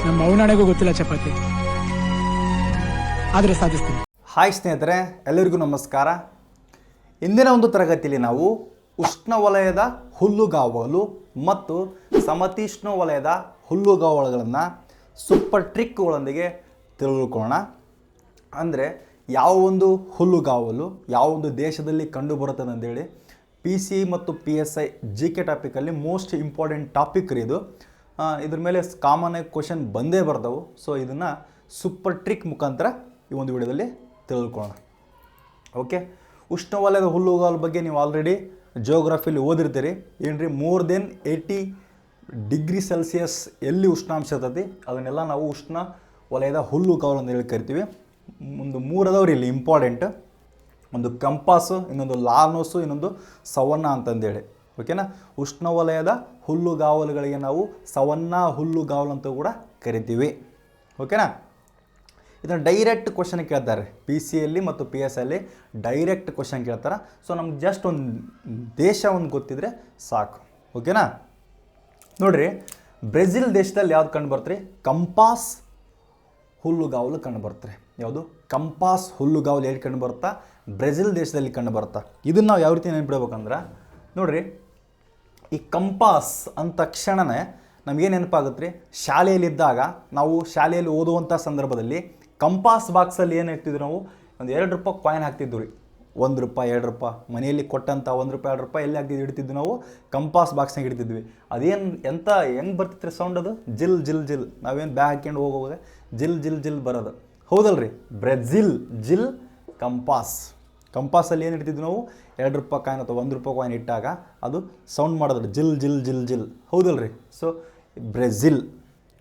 ನಮ್ಮ ಅವನಾಣೆಗೂ ಗೊತ್ತಿಲ್ಲ ಚಪಾತಿ, ಆದರೆ ಸಾಧಿಸ್ತೀನಿ. ಹಾಯ್ ಸ್ನೇಹಿತರೆ, ಎಲ್ಲರಿಗೂ ನಮಸ್ಕಾರ. ಇಂದಿನ ಒಂದು ತರಗತಿಯಲ್ಲಿ ನಾವು ಉಷ್ಣವಲಯದ ಹುಲ್ಲುಗಾವಲು ಮತ್ತು ಸಮತೀಕ್ಷ್ಣ ವಲಯದ ಹುಲ್ಲುಗಾವಲುಗಳನ್ನು ಸೂಪರ್ ಟ್ರಿಕ್ಗಳೊಂದಿಗೆ ತಿಳಿದುಕೊಳ್ಳೋಣ. ಅಂದರೆ ಯಾವ ಒಂದು ಹುಲ್ಲುಗಾವಲು ಯಾವ ಒಂದು ದೇಶದಲ್ಲಿ ಕಂಡುಬರುತ್ತದೆ ಅಂತೇಳಿ PCI ಮತ್ತು PSI GK ಟಾಪಿಕಲ್ಲಿ ಮೋಸ್ಟ್ ಇಂಪಾರ್ಟೆಂಟ್ ಟಾಪಿಕ್ ರೀ ಇದು. ಇದ್ರ ಮೇಲೆ ಕಾಮನಾಗಿ ಕ್ವಶನ್ ಬಂದೇ ಬರ್ತಾವೆ. ಸೊ ಇದನ್ನು ಸೂಪರ್ ಟ್ರಿಕ್ ಮುಖಾಂತರ ಈ ಒಂದು ವಿಡಿಯೋದಲ್ಲಿ ತಿಳಿದುಕೊಳ್ಳೋಣ. ಓಕೆ, ಉಷ್ಣವಲಯದ ಹುಲ್ಲುಗಾವಲು ಬಗ್ಗೆ ನೀವು ಆಲ್ರೆಡಿ ಜಿಯೋಗ್ರಫಿಲಿ ಓದಿರ್ತೀರಿ. ಏನ್ರಿ, ಮೋರ್ ದೆನ್ 80 ಡಿಗ್ರಿ ಸೆಲ್ಸಿಯಸ್ ಎಲ್ಲಿ ಉಷ್ಣಾಂಶ ಇರ್ತೈತಿ ಅದನ್ನೆಲ್ಲ ನಾವು ಉಷ್ಣ ವಲಯದ ಹುಲ್ಲುಗಾವಲು ಅಂತ ಹೇಳಿ ಕರಿತೀವಿ. ಒಂದು 3 ಅದಾವ್ರಿ ಇಲ್ಲಿ ಇಂಪಾರ್ಟೆಂಟ್. ಒಂದು ಕಂಪಾಸು, ಇನ್ನೊಂದು ಲಾನೋಸು, ಇನ್ನೊಂದು ಸವನ್ನಾ ಅಂತಂದೇಳಿ. ಓಕೆನಾ, ಉಷ್ಣವಲಯದ ಹುಲ್ಲುಗಾವಲುಗಳಿಗೆ ನಾವು ಸವನ್ನಾ ಹುಲ್ಲುಗಾವಲು ಅಂತ ಕೂಡ ಕರಿತೀವಿ. ಓಕೆನಾ, ಇದನ್ನು ಡೈರೆಕ್ಟ್ ಕ್ವಶನ್ ಕೇಳ್ತಾರೆ PCಯಲ್ಲಿ ಮತ್ತು PSಯಲ್ಲಿ ಡೈರೆಕ್ಟ್ ಕ್ವಶನ್ ಕೇಳ್ತಾರೆ. ಸೊ ನಮ್ಗೆ ಜಸ್ಟ್ ಒಂದು ದೇಶ ಒಂದು ಗೊತ್ತಿದ್ರೆ ಸಾಕು. ಓಕೆನಾ, ನೋಡಿರಿ, ಬ್ರೆಜಿಲ್ ದೇಶದಲ್ಲಿ ಯಾವ್ದು ಕಂಡು ಬರ್ತೀರಿ? ಕಂಪಾಸ್ ಹುಲ್ಲುಗಾವಲು ಕಂಡು ಬರ್ತಾರೆ. ಯಾವುದು? ಕಂಪಾಸ್ ಹುಲ್ಲುಗಾವಲು ಎಲ್ಲಿ ಕಂಡು ಬರುತ್ತಾ? ಬ್ರೆಜಿಲ್ ದೇಶದಲ್ಲಿ ಕಂಡು ಬರುತ್ತಾ. ಇದನ್ನು ನಾವು ಯಾವ ರೀತಿ ನೆನಪಿಡ್ಬೇಕಂದ್ರೆ, ನೋಡಿರಿ, ಈ ಕಂಪಾಸ್ ಅಂದ ತಕ್ಷಣವೇ ನಮಗೇನು ನೆನಪಾಗುತ್ತೆ ರೀ? ಶಾಲೆಯಲ್ಲಿದ್ದಾಗ ನಾವು ಶಾಲೆಯಲ್ಲಿ ಓದುವಂಥ ಸಂದರ್ಭದಲ್ಲಿ ಕಂಪಾಸ್ ಬಾಕ್ಸಲ್ಲಿ ಏನು ಇರ್ತಿದ್ವಿ ನಾವು? ಒಂದು 2 ರೂಪಾಯಿ ಕಾಯಿನ್ ಹಾಕ್ತಿದ್ವಿ ರೀ. 1 ರೂಪಾಯಿ 2 ರೂಪಾಯಿ ಮನೆಯಲ್ಲಿ ಕೊಟ್ಟಂಥ 1 ರೂಪಾಯಿ 2 ರೂಪಾಯಿ ಎಲ್ಲಿ ಹಾಕ್ತಿದ್ವಿ ಇಡ್ತಿದ್ವಿ ನಾವು? ಕಂಪಾಸ್ ಬಾಕ್ಸ್ನಾಗ ಇಡ್ತಿದ್ವಿ. ಅದೇನು ಎಂತ ಹೆಂಗೆ ಬರ್ತಿತ್ತು ರೀ ಸೌಂಡ್? ಅದು ಜಿಲ್ ಜಿಲ್ ಜಿಲ್. ನಾವೇನು ಬ್ಯಾಗ್ ಹಾಕ್ಕೊಂಡು ಹೋಗುವಾಗ ಜಿಲ್ ಜಿಲ್ ಜಿಲ್ ಬರೋದು, ಹೌದಲ್ರಿ? ಬ್ರೆಜಿಲ್ ಜಿಲ್ ಕಂಪಾಸ್. ಕಂಪಾಸಲ್ಲಿ ಏನು ಇಡ್ತಿದ್ವಿ ನಾವು? 2 ರೂಪಾಯಿ ಕಾಯಿನ್ ಅಥವಾ 1 ರೂಪಾಯಿ ಕಾಯಿನ್ ಇಟ್ಟಾಗ ಅದು ಸೌಂಡ್ ಮಾಡೋದು ಜಿಲ್ ಜಿಲ್ ಜಿಲ್ ಜಿಲ್, ಹೌದಲ್ರಿ? So Brazil.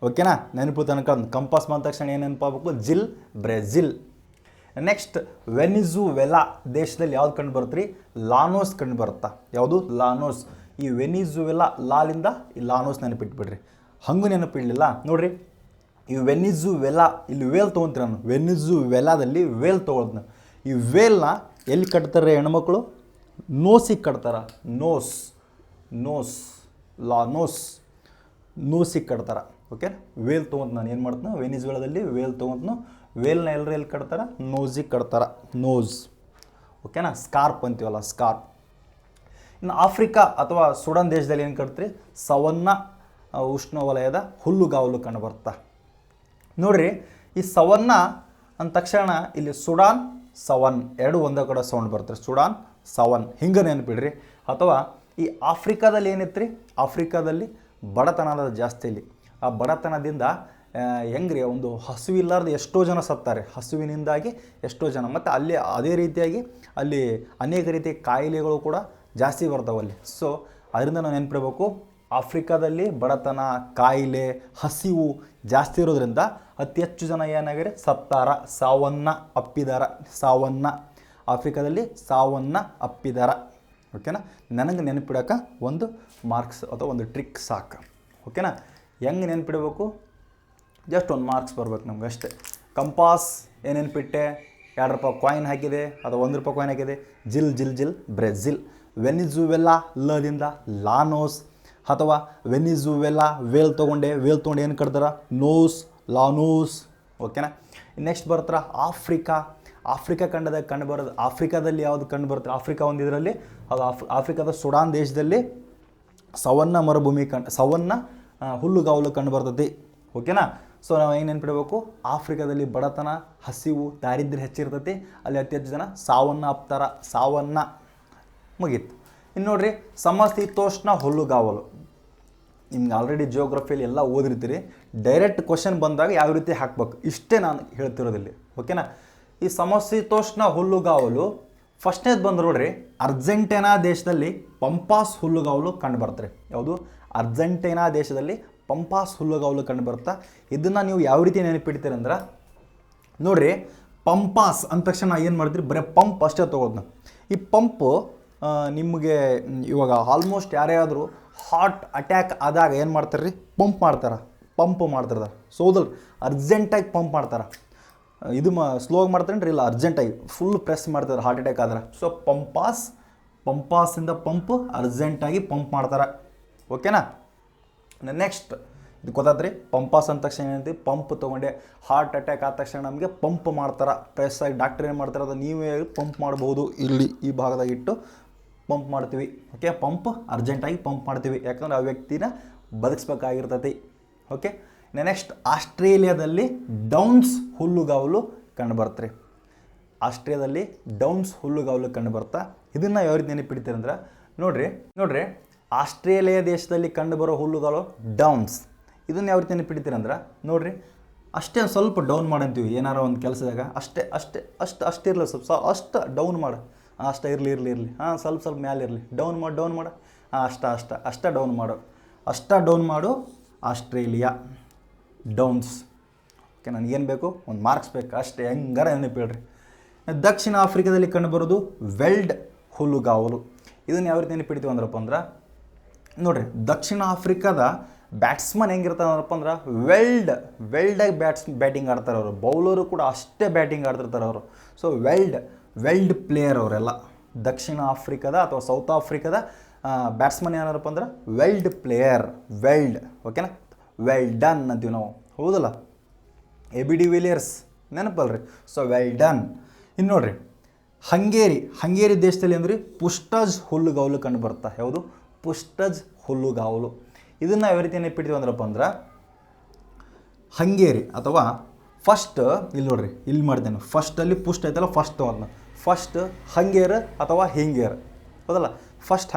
ಓಕೆನಾ, ನೆನಪು ತನಕ ಕಂಪಾಸ್ ಬಂದ ತಕ್ಷಣ ಏನು ನೆನಪಾಗಬೇಕು? ಜಿಲ್, ಬ್ರೆಜಿಲ್. ನೆಕ್ಸ್ಟ್, ವೆನಿಜುವೆಲಾ ದೇಶದಲ್ಲಿ ಯಾವ್ದು ಕಂಡು ಬರುತ್ತೆ ರೀ? ಲಾನೋಸ್ ಕಂಡು ಬರುತ್ತಾ. ಯಾವುದು? ಲಾನೋಸ್. ಈ ವೆನಿಜುವೆಲಾ ಲಾಲಿಂದ ಈ ಲಾನೋಸ್ ನೆನಪಿಟ್ಬಿಡ್ರಿ. ಹಂಗೂ ನೆನಪಿಡಲಿಲ್ಲ ನೋಡಿರಿ, ಈ ವೆನಿಜುವೆಲಾ ಇಲ್ಲಿ ವೇಲ್ ತೊಗೊತೀರ ನಾನು. ವೆನಿಜುವೆಲಾದಲ್ಲಿ ವೇಲ್ ತೊಗೊಳ್ತೀನಿ. ಈ ವೇಲ್ನ ಎಲ್ಲಿ ಕಟ್ತಾರೆ ಹೆಣ್ಮಕ್ಳು? ನೋಸಿಗೆ ಕಟ್ತಾರೆ. ನೋಸ್ ನೋಸ್ ಲಾನೋಸ್ ನೋಸಿಗೆ ಕಟ್ತಾರೆ. ಓಕೆ, ವೇಲ್ ತೊಗೊಂತ ನಾನು ಏನು ಮಾಡ್ತೀನಿ? ವೆನಿಜುವೆಲಾದಲ್ಲಿ ವೇಲ್ ತೊಗೊಂತನು. ವೇಲ್ನ ಎಲ್ಲರೂ ಎಲ್ಲಿ ಕಟ್ತಾರೆ? ನೋಸಿಗೆ ಕಟ್ತಾರೆ. ನೋಸ್. ಓಕೆನಾ, ಸ್ಕಾರ್ಪ್ ಅಂತೀವಲ್ಲ, ಸ್ಕಾರ್ಪ್. ಇನ್ನು ಆಫ್ರಿಕಾ ಅಥವಾ ಸುಡಾನ್ ದೇಶದಲ್ಲಿ ಏನು ಕಟ್ತೀರಿ? ಸವನ್ನಾ ಉಷ್ಣವಲಯದ ಹುಲ್ಲುಗಾವಲು ಕಂಡು ಬರ್ತಾ. ನೋಡಿರಿ, ಈ ಸವನ್ನಾ ಅಂದ ತಕ್ಷಣ ಇಲ್ಲಿ ಸುಡಾನ್ ಸವನ್ ಎರಡು ಒಂದೇ ಕಡೆ ಸೌಂಡ್ ಬರ್ತಾರೆ. ಸುಡಾನ್ ಸವನ್ ಹಿಂಗೆ ನೆನಪಿಡ್ರಿ. ಅಥವಾ ಈ ಆಫ್ರಿಕಾದಲ್ಲಿ ಏನಿತ್ತು ರೀ? ಆಫ್ರಿಕಾದಲ್ಲಿ ಬಡತನದ ಜಾಸ್ತಿ. ಇಲ್ಲಿ ಆ ಬಡತನದಿಂದ ಹೆಂಗ್ರಿ, ಒಂದು ಹಸುವಿಲ್ಲಾರ್ದು ಎಷ್ಟೋ ಜನ ಸತ್ತಾರೆ. ಹಸುವಿನಿಂದಾಗಿ ಎಷ್ಟೋ ಜನ. ಮತ್ತು ಅಲ್ಲಿ ಅದೇ ರೀತಿಯಾಗಿ ಅಲ್ಲಿ ಅನೇಕ ರೀತಿಯ ಕಾಯಿಲೆಗಳು ಕೂಡ ಜಾಸ್ತಿ ಬರ್ತಾವೆ ಅಲ್ಲಿ. ಸೊ ಅದರಿಂದ ನಾವು ನೆನಪಿಡಬೇಕು, ಆಫ್ರಿಕಾದಲ್ಲಿ ಬಡತನ, ಕಾಯಿಲೆ, ಹಸಿವು ಜಾಸ್ತಿ ಇರೋದ್ರಿಂದ ಅತಿ ಹೆಚ್ಚು ಜನ ಏನಾಗಿರಿ? ಸತ್ತಾರ, ಸಾವನ್ನ ಅಪ್ಪಿದಾರ. ಸಾವನ್ನ, ಆಫ್ರಿಕಾದಲ್ಲಿ ಸಾವನ್ನ ಅಪ್ಪಿದಾರ. ಓಕೆನಾ, ನನಗೆ ನೆನಪಿಡೋಕೆ ಒಂದು ಮಾರ್ಕ್ಸ್ ಅಥವಾ ಒಂದು ಟ್ರಿಕ್ ಸಾಕು. ಓಕೆನಾ, ಹೆಂಗೆ ನೆನಪಿಡಬೇಕು? ಜಸ್ಟ್ ಒಂದು ಮಾರ್ಕ್ಸ್ ಬರ್ಬೇಕು ನಮ್ಗೆ ಅಷ್ಟೇ. ಕಂಪಾಸ್ ಏನು ನೆನಪಿಟ್ಟೆ? 2 ರೂಪಾಯಿ ಕಾಯಿನ್ ಹಾಕಿದೆ ಅಥವಾ 1 ರೂಪಾಯಿ ಕಾಯಿನ್ ಹಾಕಿದೆ. ಜಿಲ್ ಜಿಲ್ ಜಿಲ್ ಬ್ರೆಜಿಲ್. ವೆನಿಜುವೆಲಾ ಲದಿಂದ ಲಾನೋಸ್. ಅಥವಾ ವೆನಿಜುವೆಲಾ ವೇಲ್ ತೊಗೊಂಡೆ. ವೇಲ್ ತೊಗೊಂಡು ಏನು ಕಟ್ತಾರೆ? Nose, llanos. ಓಕೆನಾ, ನೆಕ್ಸ್ಟ್ ಬರ್ತಾರೆ ಆಫ್ರಿಕಾ. ಆಫ್ರಿಕಾ ಖಂಡದಾಗ ಕಂಡು ಬರೋದು. ಆಫ್ರಿಕಾದಲ್ಲಿ ಯಾವುದು ಕಂಡು ಬರುತ್ತೆ? ಆಫ್ರಿಕಾ ಒಂದು ಇದರಲ್ಲಿ ಅದು ಆಫ್ರಿಕಾದ ಸುಡಾನ್ ದೇಶದಲ್ಲಿ ಸವನ್ನ ಮರುಭೂಮಿ ಸವನ್ನ ಹುಲ್ಲುಗಾವಲು ಕಂಡು ಬರ್ತೈತಿ. ಓಕೆನಾ, ಸೊ ನಾವು ಏನು ನೆನ್ಪಿಡಬೇಕು? ಆಫ್ರಿಕಾದಲ್ಲಿ ಬಡತನ, ಹಸಿವು, ದಾರಿದ್ರ್ಯ ಹೆಚ್ಚಿರ್ತೈತಿ. ಅಲ್ಲಿ ಅತಿ ಹೆಚ್ಚು ಜನ ಸಾವನ್ನ ಅಪ್ತಾರ. ಸಾವನ್ನ ಮುಗೀತು. ಇನ್ನು ನೋಡಿರಿ, ಸಮಶೀತೋಷ್ಣ ಹುಲ್ಲುಗಾವಲು. ನಿಮ್ಗೆ ಆಲ್ರೆಡಿ ಜಿಯೋಗ್ರಫಿಯಲ್ಲಿ ಎಲ್ಲ ಓದಿರ್ತೀರಿ. ಡೈರೆಕ್ಟ್ ಕ್ವಶನ್ ಬಂದಾಗ ಯಾವ ರೀತಿ ಹಾಕ್ಬೇಕು ಇಷ್ಟೇ ನಾನು ಹೇಳ್ತಿರೋದಿಲ್ಲಿ. ಓಕೆನಾ, ಈ ಸಮಶೀತೋಷ್ಣ ಹುಲ್ಲುಗಾವಲು ಫಸ್ಟ್ನೇದು ಬಂದು ನೋಡ್ರಿ, ಅರ್ಜೆಂಟೈನಾ ದೇಶದಲ್ಲಿ ಪಂಪಾಸ್ ಹುಲ್ಲುಗಾವಲು ಕಂಡು ಬರ್ತಾರೆ. ಯಾವುದು? ಅರ್ಜೆಂಟೈನಾ ದೇಶದಲ್ಲಿ ಪಂಪಾಸ್ ಹುಲ್ಲುಗಾವಲು ಕಂಡು ಬರುತ್ತಾ. ಇದನ್ನು ನೀವು ಯಾವ ರೀತಿ ನೆನಪಿಡ್ತೀರಿ ಅಂದ್ರೆ, ನೋಡಿರಿ, ಪಂಪಾಸ್ ಅಂದ ತಕ್ಷಣ ಏನು ಮಾಡ್ತೀರಿ? ಬರೀ ಪಂಪ್ ಅಷ್ಟೇ ತೊಗೊಳ್ದು. ಈ ಪಂಪು ನಿಮಗೆ ಇವಾಗ ಆಲ್ಮೋಸ್ಟ್ ಯಾರೇ ಆದರೂ ಹಾರ್ಟ್ ಅಟ್ಯಾಕ್ ಆದಾಗ ಏನು ಮಾಡ್ತಾರೆ ರೀ? ಪಂಪ್ ಮಾಡ್ತಾರೆ. ಪಂಪ್ ಮಾಡ್ತಿರ್ತಾರೆ. ಸೊ ಹೌದಲ್ಲ, ಅರ್ಜೆಂಟಾಗಿ ಪಂಪ್ ಮಾಡ್ತಾರೆ. ಇದು ಸ್ಲೋ ಆಗಿ ಮಾಡ್ತಾರೆ ರೀ? ಇಲ್ಲ, ಅರ್ಜೆಂಟಾಗಿ ಫುಲ್ ಪ್ರೆಸ್ ಮಾಡ್ತಾರೆ ಹಾರ್ಟ್ ಅಟ್ಯಾಕ್ ಆದ್ರೆ. ಸೊ ಪಂಪಾಸಿಂದ ಪಂಪ್ ಅರ್ಜೆಂಟಾಗಿ ಪಂಪ್ ಮಾಡ್ತಾರೆ. ಓಕೆನಾ, ನೆಕ್ಸ್ಟ್ ಇದು ಗೊತ್ತಾದ್ರಿ. ಪಂಪಾಸ್ ಅಂದ ತಕ್ಷಣ ಏನಂತೀವಿ, ಪಂಪ್ ತೊಗೊಂಡೆ ಹಾರ್ಟ್ ಅಟ್ಯಾಕ್ ಆದ ತಕ್ಷಣ ನಮಗೆ ಪಂಪ್ ಮಾಡ್ತಾರೆ. ಪ್ರೆಸ್ಸಾಗಿ ಡಾಕ್ಟ್ರ್ ಏನು ಮಾಡ್ತಾರೆ, ಅದು ನೀವೇ ಪಂಪ್ ಮಾಡ್ಬೋದು. ಇಲ್ಲಿ ಈ ಭಾಗದಾಗ ಇಟ್ಟು ಪಂಪ್ ಮಾಡ್ತೀವಿ. ಓಕೆ, ಪಂಪ್ ಅರ್ಜೆಂಟಾಗಿ ಪಂಪ್ ಮಾಡ್ತೀವಿ, ಯಾಕಂದ್ರೆ ಆ ವ್ಯಕ್ತಿನ ಬದುಕಿಸ್ಬೇಕಾಗಿರ್ತೈತಿ. ಓಕೆ, ನೆಕ್ಸ್ಟ್ ಆಸ್ಟ್ರೇಲಿಯಾದಲ್ಲಿ ಡೌನ್ಸ್ ಹುಲ್ಲುಗಾವಲು ಕಂಡುಬರ್ತ್ರಿ. ಆಸ್ಟ್ರೇಲಿಯಾದಲ್ಲಿ ಡೌನ್ಸ್ ಹುಲ್ಲುಗಾವಲು ಕಂಡುಬರ್ತಾ. ಇದನ್ನು ಯಾವ ರೀತಿ ನೆನಪಿಡ್ತೀರಿ ಅಂದ್ರೆ ನೋಡ್ರಿ ಆಸ್ಟ್ರೇಲಿಯಾ ದೇಶದಲ್ಲಿ ಕಂಡುಬರೋ ಹುಲ್ಲುಗಾವಲು ಡೌನ್ಸ್. ಇದನ್ನು ಯಾವ ರೀತಿ ನೆನಪಿಡ್ತೀರಂದ್ರೆ ನೋಡ್ರಿ, ಅಷ್ಟೇ ಸ್ವಲ್ಪ ಡೌನ್ ಮಾಡಂತೀವಿ ಏನಾರೋ ಒಂದು ಕೆಲಸದಾಗ. ಅಷ್ಟೇ ಇರಲಿ, ಸ್ವಲ್ಪ ಅಷ್ಟು ಡೌನ್ ಮಾಡು, ಅಷ್ಟೇ ಇರಲಿ ಹಾಂ, ಸ್ವಲ್ಪ ಮ್ಯಾಲೆ ಇರಲಿ, ಡೌನ್ ಮಾಡು ಹಾಂ, ಅಷ್ಟ ಡೌನ್ ಮಾಡು ಆಸ್ಟ್ರೇಲಿಯಾ ಡೌನ್ಸ್. ಓಕೆ, ನನಗೇನು ಬೇಕು, ಒಂದು ಮಾರ್ಕ್ಸ್ ಬೇಕು ಅಷ್ಟೇ, ಹೆಂಗಾರ ನೆನಪಿಡ್ರಿ. ದಕ್ಷಿಣ ಆಫ್ರಿಕಾದಲ್ಲಿ ಕಂಡುಬರೋದು ವೆಲ್ಡ್ ಹುಲ್ಲುಗಾವಲು. ಇದನ್ನು ಯಾವ ರೀತಿ ನೆನಪಿಡ್ತೀವಿ ಅಂದ್ರಪ್ಪ ಅಂದ್ರೆ ನೋಡ್ರಿ, ದಕ್ಷಿಣ ಆಫ್ರಿಕಾದ ಬ್ಯಾಟ್ಸ್ಮನ್ ಹೆಂಗಿರ್ತಾರಪ್ಪ ಅಂದ್ರೆ ವೆಲ್ಡಾಗಿ ಬ್ಯಾಟಿಂಗ್ ಆಡ್ತಾರೆ ಅವರು. ಬೌಲರು ಕೂಡ ಅಷ್ಟೇ ಬ್ಯಾಟಿಂಗ್ ಆಡ್ತಿರ್ತಾರೆ ಅವರು. ಸೊ ವೆಲ್ಡ್ ಪ್ಲೇಯರ್ ಅವರೆಲ್ಲ. ದಕ್ಷಿಣ ಆಫ್ರಿಕಾದ ಅಥವಾ ಸೌತ್ ಆಫ್ರಿಕಾದ ಬ್ಯಾಟ್ಸ್ಮನ್ ಏನಾರಪ್ಪ ಅಂದ್ರೆ ವೆಲ್ಡ್ ಪ್ಲೇಯರ್, ಓಕೆನಾ, ವೆಲ್ ಡನ್ ಅಂತೀವಿ ನಾವು, ಹೌದಲ್ಲ. ABD ವಿಲಿಯರ್ಸ್ ನೆನಪಲ್ರಿ. So well done. ಇನ್ನು ನೋಡ್ರಿ, ಹಂಗೇರಿ ದೇಶದಲ್ಲಿ ಅಂದ್ರೆ ಪುಷ್ಟಜ್ ಹುಲ್ಲುಗಾವಲು ಕಂಡು ಬರ್ತಾ. ಯಾವುದು? ಪುಷ್ಟಜ್ ಹುಲ್ಲುಗಾವಲು. ಇದನ್ನು ಯಾವ ರೀತಿ ನೆನಪಿಡ್ತೀವಿ ಅಂದ್ರಪ್ಪ ಅಂದ್ರೆ ಹಂಗೇರಿ ಅಥವಾ ಫಸ್ಟ್ ಇಲ್ಲಿ ನೋಡ್ರಿ, ಇಲ್ಲಿ ಮಾಡ್ತೇನೆ. ಫಸ್ಟಲ್ಲಿ ಪುಷ್ಟ ಐತಲ್ಲ, ಫಸ್ಟ್ ಹಂಗೇರ್ ಅಥವಾ ಹಿಂಗೇರ್, ಹೌದಲ್ಲ. ಫಸ್ಟ್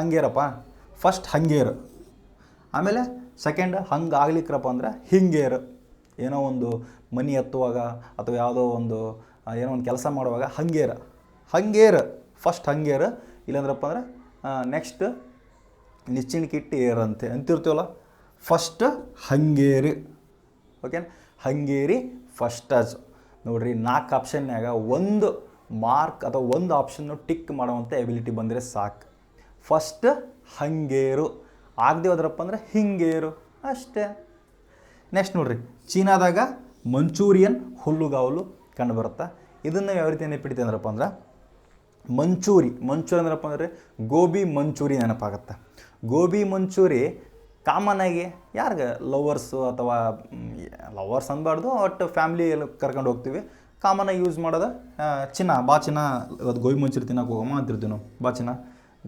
ಹಂಗೇರ್, ಆಮೇಲೆ ಸೆಕೆಂಡ್ ಹಂಗೆ ಆಗ್ಲಿಕ್ರಪ್ಪ ಅಂದ್ರೆ ಹಿಂಗೇರ್. ಏನೋ ಒಂದು ಮನಿ ಎತ್ತುವಾಗ ಅಥವಾ ಯಾವುದೋ ಒಂದು ಏನೋ ಒಂದು ಕೆಲಸ ಮಾಡುವಾಗ ಹಂಗೇರ್ ಫಸ್ಟ್ ಹಂಗೇರ್. ಇಲ್ಲಾಂದ್ರಪ್ಪ ಅಂದ್ರೆ ನೆಕ್ಸ್ಟ್ ನಿಚ್ಚಿಣಕಿಟ್ಟು ಏರ್ ಅಂತಿರ್ತೀವಲ್ಲ, ಫಸ್ಟ್ ಹಂಗೇರಿ. ಓಕೆ, ಹಂಗೇರಿ ಫಸ್ಟಜ್. ನೋಡ್ರಿ, 4 ಆಪ್ಷನ್ಯಾಗ ಒಂದು ಮಾರ್ಕ್ ಅಥವಾ ಒಂದು ಆಪ್ಷನ್ನು ಟಿಕ್ ಮಾಡುವಂಥ ಎಬಿಲಿಟಿ ಬಂದರೆ ಸಾಕು. ಫಸ್ಟ್ ಹಂಗೇರು, ಆಗದೆ ಹೋದ್ರಪ್ಪ ಅಂದ್ರೆ ಹಿಂಗೇರು ಅಷ್ಟೇ. ನೆಕ್ಸ್ಟ್ ನೋಡ್ರಿ, ಚೀನಾದಾಗ ಮಂಚೂರಿಯನ್ ಹುಲ್ಲುಗಾವಲು ಕಂಡುಬರುತ್ತಾ. ಇದನ್ನು ಯಾವ ರೀತಿ ನೆನಪಿಡ್ತೀವಿ ಅಂದ್ರಪ್ಪ ಅಂದ್ರೆ ಮಂಚೂರಿ ಅಂದ್ರಪ್ಪ ಅಂದರೆ ಗೋಬಿ ಮಂಚೂರಿ ನೆನಪಾಗುತ್ತೆ. ಗೋಬಿ ಮಂಚೂರಿ ಕಾಮನ್ ಆಗಿ ಯಾರಿಗೆ ಲವರ್ಸು ಅಥವಾ ಲವರ್ಸ್ ಅನ್ಬಾರ್ದು, ಒಟ್ಟು ಫ್ಯಾಮ್ಲಿ ಎಲ್ಲ ಕರ್ಕೊಂಡು ಹೋಗ್ತೀವಿ. ಕಾಮನಾಗಿ ಯೂಸ್ ಮಾಡೋದು ಚಿನ್ನ ಇವತ್ತು ಗೋಬಿ ಮಂಚೂರಿ ತಿನ್ನೋಕೆ ಹೋಗಮ್ಮ ಅಂತಿರ್ತೀವಿ ನಾವು.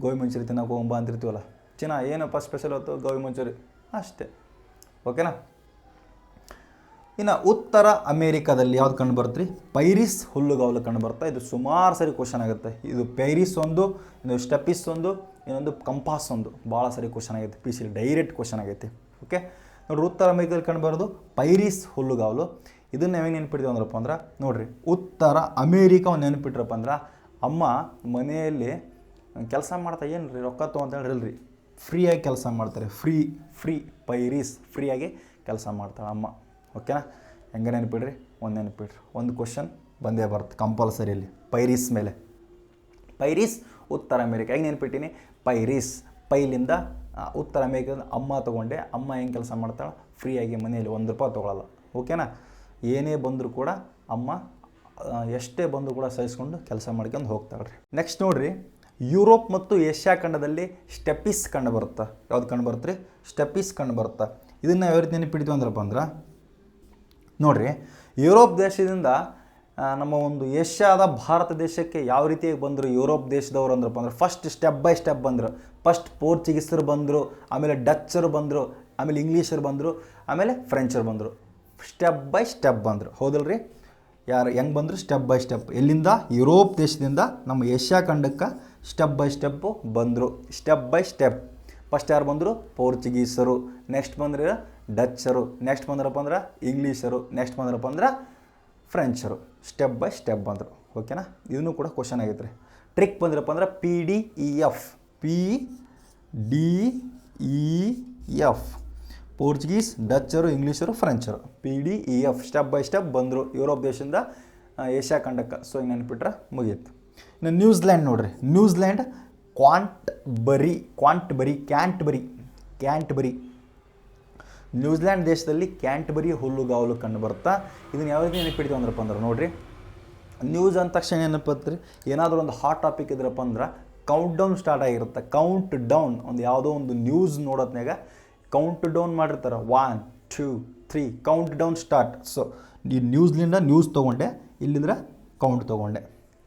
ಗೋಬಿ ಮಂಚೂರಿ ತಿನ್ನೋಕೆ ಹೋಗಂಬ ಅಂತಿರ್ತೀವಲ್ಲ. ಚಿನ್ನ ಏನಪ್ಪ ಸ್ಪೆಷಲ್ ಹೊತ್ತು ಗೋಬಿ ಮಂಚೂರಿ ಅಷ್ಟೇ. ಓಕೆನಾ. ಇನ್ನು ಉತ್ತರ ಅಮೇರಿಕಾದಲ್ಲಿ ಯಾವ್ದು ಕಂಡು ಬರ್ತ್ರಿ? ಪೈರಿಸ್ ಹುಲ್ಲುಗಾವಲು ಕಂಡು ಬರ್ತಾ. ಇದು ಸುಮಾರು ಸರಿ ಕ್ವಶನ್ ಆಗುತ್ತೆ. ಇದು ಪೈರಿಸ್ ಒಂದು, ಇದು ಸ್ಟೆಪಿಸ್ ಒಂದು, ಇನ್ನೊಂದು ಕಂಪಾಸ್ ಒಂದು. ಭಾಳ ಸರಿ ಕ್ವಶನ್ ಆಗೈತೆ, PC ಡೈರೆಕ್ಟ್ ಕ್ವಶನ್ ಆಗೈತೆ. ಓಕೆ, ನೋಡಿರಿ, ಉತ್ತರ ಅಮೇರಿಕಾದಲ್ಲಿ ಕಂಡು ಬರೋದು ಪೈರಿಸ್ ಹುಲ್ಲುಗಾವಲು. ಇದನ್ನು ಯಾವಾಗ ನೆನಪಿಡ್ತೀವಿ ಅಂದ್ರಪ್ಪ ಅಂದ್ರೆ ನೋಡಿರಿ, ಉತ್ತರ ಅಮೇರಿಕಾ ಒಂದು ನೆನಪಿಟ್ರಪ್ಪ ಅಂದ್ರೆ ಅಮ್ಮ ಮನೆಯಲ್ಲಿ ಕೆಲಸ ಮಾಡ್ತಾ ಏನು ರೀ ರೊಕ್ಕ ತೊಗೊಂತೇಳ್ರಿ, ಫ್ರೀಯಾಗಿ ಕೆಲಸ ಮಾಡ್ತಾರೆ. ಫ್ರೀ ಪೈರಿಸ್, ಫ್ರೀಯಾಗಿ ಕೆಲಸ ಮಾಡ್ತಾಳೆ ಅಮ್ಮ. ಓಕೆನಾ. ಹೆಂಗೆ ನೆನಪಿಡ್ರಿ, ಒಂದು ಕ್ವಶನ್ ಬಂದೇ ಬರುತ್ತೆ ಕಂಪಲ್ಸರಿಯಲ್ಲಿ ಪೈರಿಸ್ ಮೇಲೆ. ಪೈರಿಸ್ ಉತ್ತರ ಅಮೇರಿಕಾ. ಹೆಂಗೆ ನೆನಪಿಟ್ಟಿನಿ? ಪೈಲಿಂದ ಉತ್ತರ ಅಮೇರಿಕಾದ ಅಮ್ಮ ತೊಗೊಂಡೆ. ಅಮ್ಮ ಹೆಂಗೆ ಕೆಲಸ ಮಾಡ್ತಾಳೆ? ಫ್ರೀಯಾಗಿ ಮನೆಯಲ್ಲಿ ₹1 ತೊಗೊಳಲ್ಲ. ಓಕೆನಾ. ಏನೇ ಬಂದರೂ ಕೂಡ ಅಮ್ಮ ಎಷ್ಟೇ ಬಂದರೂ ಕೂಡ ಸಹಿಸ್ಕೊಂಡು ಕೆಲಸ ಮಾಡ್ಕೊಂಡು ಹೋಗ್ತಾಳೆ ರೀ. ನೆಕ್ಸ್ಟ್ ನೋಡಿರಿ, ಯುರೋಪ್ ಮತ್ತು ಏಷ್ಯಾ ಖಂಡದಲ್ಲಿ ಸ್ಟೆಪಿಸ್ ಕಂಡು ಬರುತ್ತೆ. ಯಾವ್ದು ಕಂಡು ಬರುತ್ತೆ? ಸ್ಟೆಪಿಸ್ ಕಂಡು ಬರುತ್ತೆ. ಇದನ್ನು ಯಾವ ರೀತಿ ನೆನಪಿಡ್ತೀವಿ ಅಂದ್ರಪ್ಪ ಅಂದ್ರೆ ನೋಡಿರಿ, ಯುರೋಪ್ ದೇಶದಿಂದ ನಮ್ಮ ಒಂದು ಏಷ್ಯಾದ ಭಾರತ ದೇಶಕ್ಕೆ ಯಾವ ರೀತಿಯಾಗಿ ಬಂದರು ಯುರೋಪ್ ದೇಶದವರು ಅಂದ್ರಪ್ಪ ಅಂದ್ರೆ ಫಸ್ಟ್ ಸ್ಟೆಪ್ ಬೈ ಸ್ಟೆಪ್ ಬಂದರು. ಫಸ್ಟ್ ಪೋರ್ಚುಗೀಸರು ಬಂದರು, ಆಮೇಲೆ ಡಚ್ಚರು ಬಂದರು, ಆಮೇಲೆ ಇಂಗ್ಲೀಷರು ಬಂದರು, ಆಮೇಲೆ ಫ್ರೆಂಚರು ಬಂದರು. ಸ್ಟೆಪ್ ಬೈ ಸ್ಟೆಪ್ ಬಂದರು, ಹೌದಲ್ರಿ? ಯಾರು ಹೆಂಗೆ ಬಂದರು? Step by step. ಎಲ್ಲಿಂದ? ಯುರೋಪ್ ದೇಶದಿಂದ ನಮ್ಮ ಏಷ್ಯಾ ಖಂಡಕ್ಕೆ ಸ್ಟೆಪ್ ಬೈ ಸ್ಟೆಪ್ಪು ಬಂದರು. Step by step. ಫಸ್ಟ್ ಯಾರು ಬಂದರು? ಪೋರ್ಚುಗೀಸರು. ನೆಕ್ಸ್ಟ್ ಬಂದ್ರೆ ಡಚ್ಚರು. ನೆಕ್ಸ್ಟ್ ಬಂದ್ರಪ್ಪ ಅಂದ್ರೆ ಇಂಗ್ಲೀಷರು. ನೆಕ್ಸ್ಟ್ ಬಂದ್ರಪ್ಪ ಅಂದ್ರೆ ಫ್ರೆಂಚರು. ಸ್ಟೆಪ್ ಬೈ ಸ್ಟೆಪ್ ಬಂದರು. ಓಕೆನಾ. ಇದನ್ನು ಕೂಡ ಕ್ವಶನ್ ಆಗೈತೆ ರೀ. ಟ್ರಿಕ್ ಬಂದ್ರಪ್ಪ ಅಂದ್ರೆ PDEF. ಪೋರ್ಚುಗೀಸ್, ಡಚ್ಚರು, ಇಂಗ್ಲೀಷರು, ಫ್ರೆಂಚರು. PDEF ಸ್ಟೆಪ್ ಬೈ ಸ್ಟೆಪ್ ಬಂದರು ಯುರೋಪ್ ದೇಶದಿಂದ ಏಷ್ಯಾ ಖಂಡಕ್ಕೆ. ಸೊ ಹಿಂಗೆ ನೆನಪಿಟ್ರೆ ಮುಗಿಯಿತು. ಇನ್ನು ನ್ಯೂಜಿಲ್ಯಾಂಡ್ ನೋಡ್ರಿ, ನ್ಯೂಜಿಲ್ಯಾಂಡ್ ಕ್ಯಾಂಟ್ಬರಿ. ನ್ಯೂಜಿಲ್ಯಾಂಡ್ ದೇಶದಲ್ಲಿ ಕ್ಯಾಂಟ್ಬರಿ ಹುಲ್ಲುಗಾವಲು ಕಂಡು ಬರುತ್ತಾ. ಇದನ್ನು ಯಾವ ರೀತಿ ನೆನಪಿಡ್ತೀವಿ ಅಂದ್ರಪ್ಪ ಅಂದ್ರೆ ನೋಡಿರಿ, ನ್ಯೂಸ್ ಅಂದ ತಕ್ಷಣ ಏನಪ್ಪತ್ರಿ, ಏನಾದರೂ ಒಂದು ಹಾಟ್ ಟಾಪಿಕ್ ಇದ್ರಪ್ಪ ಅಂದ್ರೆ ಕೌಂಟ್ ಡೌನ್ ಸ್ಟಾರ್ಟ್ ಆಗಿರುತ್ತೆ. ಕೌಂಟ್ ಡೌನ್ ಒಂದು ಯಾವುದೋ ಒಂದು ನ್ಯೂಸ್ ನೋಡೋದ್ನಾಗ ಕೌಂಟ್ ಡೌನ್ ಮಾಡಿರ್ತಾರೆ. 1 2 3 ಕೌಂಟ್ ಡೌನ್ ಸ್ಟಾರ್ಟ್. ಸೊ ಈ ನ್ಯೂಸ್ಲಿಂದ ನ್ಯೂಸ್ ತೊಗೊಂಡೆ, ಇಲ್ಲಿಂದ್ರೆ ಕೌಂಟ್ ತೊಗೊಂಡೆ.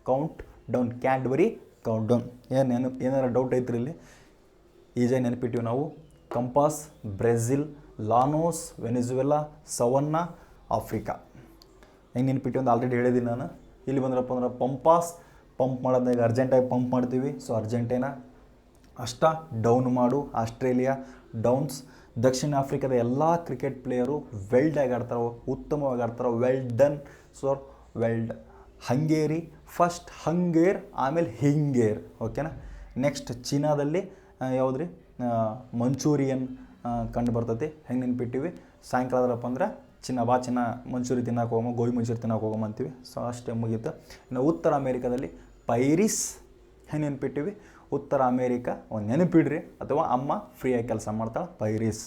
Count down, Cadbury count down. ಏನಾರ ಡೌಟ್ ಐತ್ರಿ ಇಲ್ಲಿ? ಈಜಾಗಿ ನೆನಪಿಟ್ಟಿವಿ ನಾವು. Campos Brazil, Llanos Venezuela, savanna Africa. ಹೆಂಗೆ ನೆನಪಿಟ್ಟಿವಿ ಅಂತ ಆಲ್ರೆಡಿ ಹೇಳಿದ್ದೀನಿ ನಾನು. ಇಲ್ಲಿ ಬಂದ್ರಪ್ಪ ಅಂದ್ರೆ ಪಂಪಾಸ್, ಪಂಪ್ ಮಾಡೋದಾಗ ಅರ್ಜೆಂಟಾಗಿ ಪಂಪ್ ಮಾಡ್ತೀವಿ. So Argentina. ಅಷ್ಟ ಡೌನ್ ಮಾಡು, ಆಸ್ಟ್ರೇಲಿಯಾ ಡೌನ್ಸ್. ದಕ್ಷಿಣ ಆಫ್ರಿಕಾದ ಎಲ್ಲ ಕ್ರಿಕೆಟ್ ಪ್ಲೇಯರು ವೆಲ್ಡಾಗಿ ಆಡ್ತಾರೆ, ಉತ್ತಮವಾಗಿ ಆಡ್ತಾರೆ. Well done, so veld. Hungary first, ಹಂಗೇರ್ ಆಮೇಲೆ ಹಿಂಗೇರ್. ಓಕೆನಾ. ನೆಕ್ಸ್ಟ್ ಚೀನಾದಲ್ಲಿ ಯಾವುದ್ರಿ ಮಂಚೂರಿಯನ್ ಕಂಡು ಬರ್ತೈತಿ. ಹೆಂಗೆ ನೆನ್ಪಿಟ್ಟಿವಿ? ಸಾಯಂಕಾಲದಪ್ಪ ಅಂದ್ರೆ ಚಿನ್ನ ಮಂಚೂರಿ ತಿನ್ನಕ್ಕೆ ಹೋಗಮ್ಮ, ಗೋಬಿ ಮಂಚೂರಿ ತಿನ್ನಕ್ಕೆ ಹೋಗಮ್ಮ ಅಂತೀವಿ. ಸೊ ಅಷ್ಟೇ ಮುಗೀತು. ಇನ್ನು ಉತ್ತರ ಅಮೇರಿಕಾದಲ್ಲಿ ಪೈರಿಸ್. ಹೆಂಗೆ ನೆನ್ಪಿಟ್ಟಿವಿ? ಉತ್ತರ ಅಮೇರಿಕಾ ಒಂದು ನೆನಪಿಡ್ರಿ, ಅಥವಾ ಅಮ್ಮ ಫ್ರೀಯಾಗಿ ಕೆಲಸ ಮಾಡ್ತಾಳೆ, ಪೈರಿಸ್.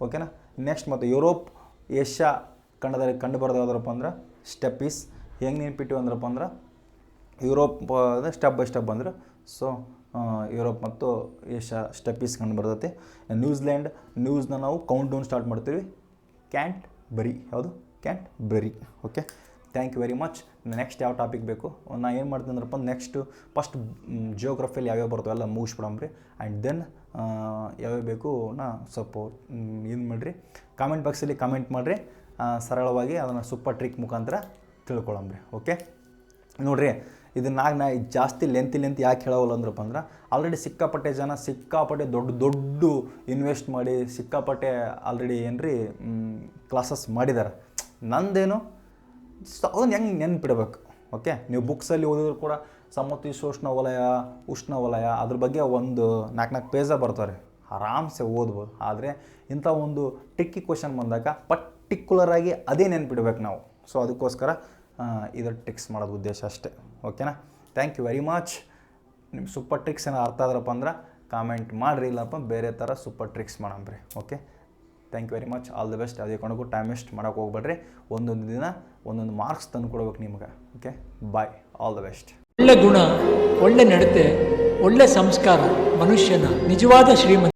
ಓಕೆನಾ. ನೆಕ್ಸ್ಟ್ ಮತ್ತು ಯುರೋಪ್ ಏಷ್ಯಾ ಖಂಡದಲ್ಲಿ ಕಂಡು ಬರೋದು ಯಾವುದ್ರಪ್ಪ ಅಂದ್ರೆ ಸ್ಟೆಪ್ಪೀಸ್. ಹೆಂಗೆ ನೆನ್ಪಿಟ್ಟಿವಿ ಅಂದ್ರಪ್ಪ ಅಂದ್ರೆ ಯುರೋಪ್ ಸ್ಟೆಪ್ ಬೈ ಸ್ಟೆಪ್ ಬಂದ್ರೆ. ಸೊ ಯುರೋಪ್ ಮತ್ತು ಏಷ್ಯಾ ಸ್ಟೆಪ್ಪೀಸ್ ಕಂಡು ಬರ್ತೈತಿ. ನ್ಯೂಜಿಲ್ಯಾಂಡ್, ನ್ಯೂಸ್ನ ನಾವು ಕೌಂಟ್ ಡೌನ್ ಸ್ಟಾರ್ಟ್ ಮಾಡ್ತೀವಿ. ಕ್ಯಾಂಟ್ ಬರಿ, ಯಾವುದು? Canterbury. Okay, thank you very much. Next ಯಾವ ಟಾಪಿಕ್ ಬೇಕು ನಾನು ಏನು ಮಾಡ್ತೀನಿ ಅಂದ್ರಪ್ಪ, ನೆಕ್ಸ್ಟು ಫಸ್ಟ್ ಜಿಯೋಗ್ರಫಿಯಲ್ಲಿ ಯಾವ್ಯಾವ ಬರ್ತಾವೆ ಎಲ್ಲ ಮುಗಿಸ್ಬಿಡಮ್ರಿ. ಆ್ಯಂಡ್ ದೆನ್ ಯಾವ್ಯಾವ ಬೇಕು ನಾ ಸ್ವಲ್ಪ ಏನು ಮಾಡಿರಿ, ಕಾಮೆಂಟ್ ಬಾಕ್ಸಲ್ಲಿ ಕಾಮೆಂಟ್ ಮಾಡಿರಿ. ಸರಳವಾಗಿ ಅದನ್ನು ಸೂಪರ್ ಟ್ರಿಕ್ ಮುಖಾಂತರ ತಿಳ್ಕೊಳಮ್ರಿ. ಓಕೆ ನೋಡಿರಿ, ಇದನ್ನ ನಾ ಜಾಸ್ತಿ ಲೆಂತ್ ಯಾಕೆ ಹೇಳೋವಲ್ಲ ಅಂದ್ರಪ್ಪ ಅಂದ್ರೆ, ಆಲ್ರೆಡಿ ಸಿಕ್ಕಾಪಟ್ಟೆ ಜನ ಸಿಕ್ಕಾಪಟ್ಟೆ ದೊಡ್ಡ ಇನ್ವೆಸ್ಟ್ ಮಾಡಿ ಸಿಕ್ಕಾಪಟ್ಟೆ ಆಲ್ರೆಡಿ ಏನ್ರಿ ಕ್ಲಾಸಸ್ ಮಾಡಿದ್ದಾರೆ. ನಂದೇನು ಅದನ್ನು ಹೆಂಗೆ ನೆನ್ಪಿಡ್ಬೇಕು. ಓಕೆ, ನೀವು ಬುಕ್ಸಲ್ಲಿ ಓದಿದ್ರು ಕೂಡ ಸಮಶೀತೋಷ್ಣ ವಲಯ, ಉಷ್ಣವಲಯ ಅದ್ರ ಬಗ್ಗೆ ಒಂದು 4 ಪೇಜ ಬರ್ತಾರೆ, ಆರಾಮ್ಸೆ ಓದ್ಬೋದು. ಆದರೆ ಇಂಥ ಒಂದು ಟ್ರಿಕ್ಕಿ ಕ್ವಶನ್ ಬಂದಾಗ ಪರ್ಟಿಕ್ಯುಲರಾಗಿ ಅದೇ ನೆನ್ಪಿಡ್ಬೇಕು ನಾವು. ಸೊ ಅದಕ್ಕೋಸ್ಕರ ಇದರ ಟ್ರಿಕ್ಸ್ ಮಾಡೋದು ಉದ್ದೇಶ ಅಷ್ಟೇ. ಓಕೆನಾ. Thank you very much. ನಿಮ್ಮ ಸೂಪರ್ ಟ್ರಿಕ್ಸ್ ಏನೋ ಅರ್ಥ ಆದ್ರಪ್ಪ ಅಂದ್ರೆ ಕಾಮೆಂಟ್ ಮಾಡಿರಿ, ಇಲ್ಲಪ್ಪ ಬೇರೆ ಥರ ಸೂಪರ್ ಟ್ರಿಕ್ಸ್ ಮಾಡಂಬ್ರಿ. Okay, thank you very much. All the best. ಅದೇ ಕೊನೆಗೂ ಟೈಮ್ ವೇಸ್ಟ್ ಮಾಡೋಕೆ ಹೋಗ್ಬೇಡ್ರಿ. ಒಂದೊಂದು ದಿನ ಒಂದೊಂದು ಮಾರ್ಕ್ಸ್ ತಂದು ಕೊಡ್ಬೇಕು ನಿಮ್ಗೆ. Okay, bye, all the best. ಒಳ್ಳೆ ಗುಣ, ಒಳ್ಳೆ ನಡತೆ, ಒಳ್ಳೆ ಸಂಸ್ಕಾರ ಮನುಷ್ಯನ ನಿಜವಾದ ಶ್ರೀಮಂತ.